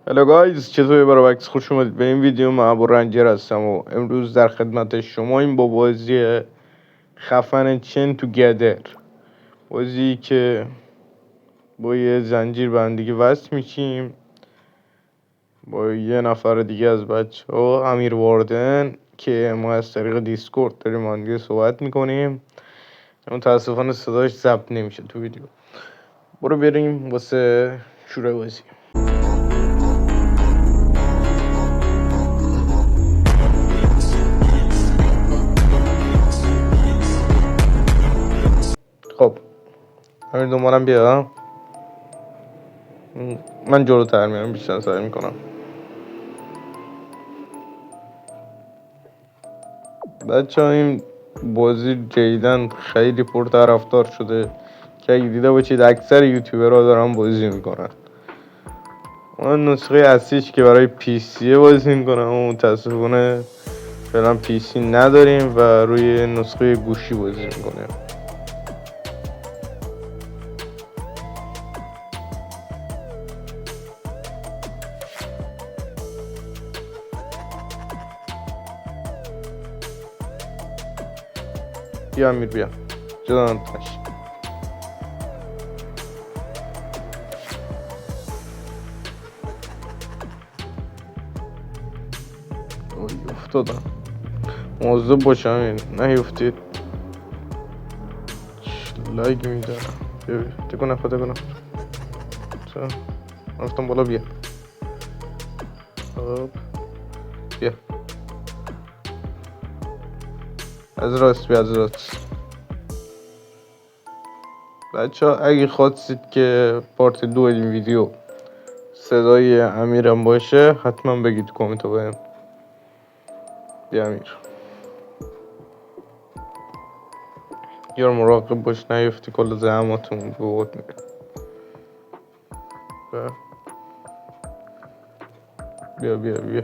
هلو گایز، چطوری؟ برابکس خوش اومدید به این ویدیو. من ابو رنجر هستم و امروز در خدمت شما این با بازی خفن چن توگیدر، بازی که با یه زنجیر به هم دیگه وصل میشیم با یه نفر دیگه از بچه ها، امیر واردن، که ما از طریق دیسکورد داریم با هم دیگه صحبت میکنیم. متاسفانه صداش ضبط نمیشه تو ویدیو. برو بریم واسه شروع بازی. خب امیر دنبالم بیا. من جلوتر میرم، بیشتر سعی میکنم. بچه ها این بازی جدیدن خیلی پرطرفدار شده که اگه دیده باشید اکثر یوتیوبرها دارن بازی میکنن. اون نسخه اصلیش که برای پی سی بازی میکنن و متاسفانه فعلا پی سی نداریم و روی نسخه گوشی بازی میکنیم. بیا امیر بیا، جدا نتونش. افتادم. موضوع باشه امیر، نیفتید. لایک میدارم. بیا بیا، تکون نخواه. رفتم بالا. بیا. خب بیا، از راست بیا، از راست. بچه ها اگه خواستید که پارت 2 این ویدیو صدای امیرم باشه حتما بگید کامنت رو بهم. بیا امیر، یار مراقب باش نیفتی کل زحماتون به بود میره. بیا بیا بیا،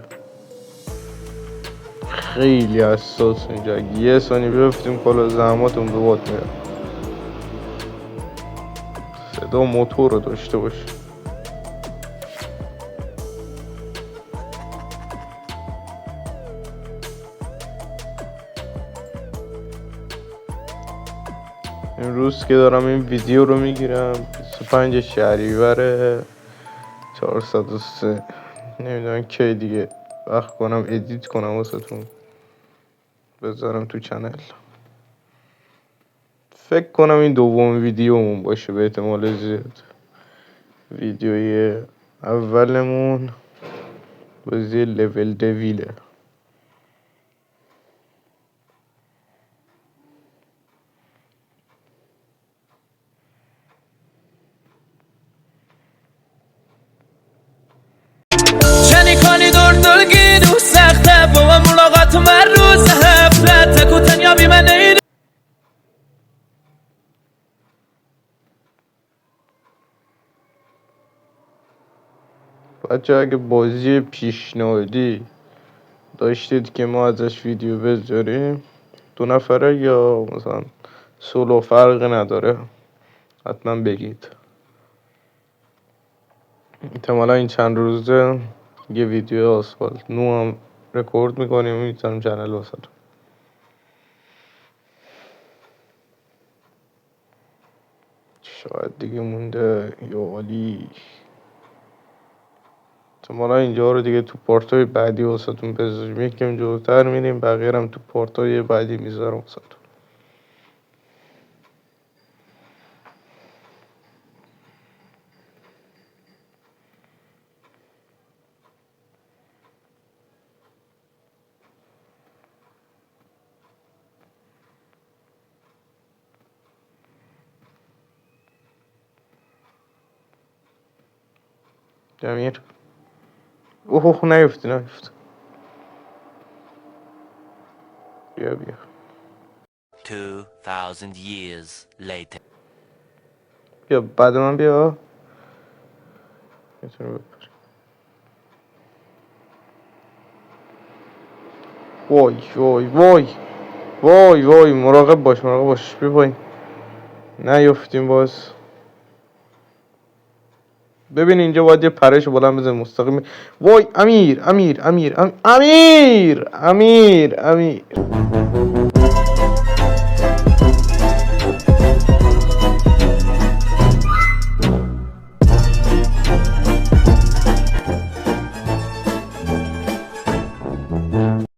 خیلی حساس اینجا، اگه یه ثانی بیفتیم کل زحماتون به بود میره. صدا موتور رو داشته باش. امروز که دارم این ویدیو رو میگیرم 25 شهریور 403. نمیدونم کی دیگه وقت کنم ادیت کنم واسهتون بذارم تو چنل. فکر کنم این دوم ویدیومون باشه به احتمال زیاد. ویدیوی اولمون بازی لول دویله. شنی کنی دردگی دو سخته با ملاقات من روز هفته تکو تنیا بی من نیده. بچه اگه بازی پیشنهادی داشتید که ما ازش ویدیو بذاریم، 2 نفره یا مثلا سولو، فرق نداره، حتما بگید. احتمالا این چند روزه یه ویدیو آسفالت 9 هم رکورد میکنیم و میذارم چنل واسه. شاید دیگه مونده یا عالی. احتمالا اینجا رو دیگه تو پارتای بعدی واسهتون بذاریم. یکم جلوتر میریم، بقیه هم تو پارتای بعدی میذارم واسهتون. جمیر اوه نیفتی. بیا بیا 2000 years later. بیا بعد من بیا. میتونی بپری. وای وای وای وای وای، مراقب باش بیا پایین نیفتیم باز. ببین اینجا باید یه پرش بلند بزن مستقیم. وای امیر امیر امیر امیر امیر امیر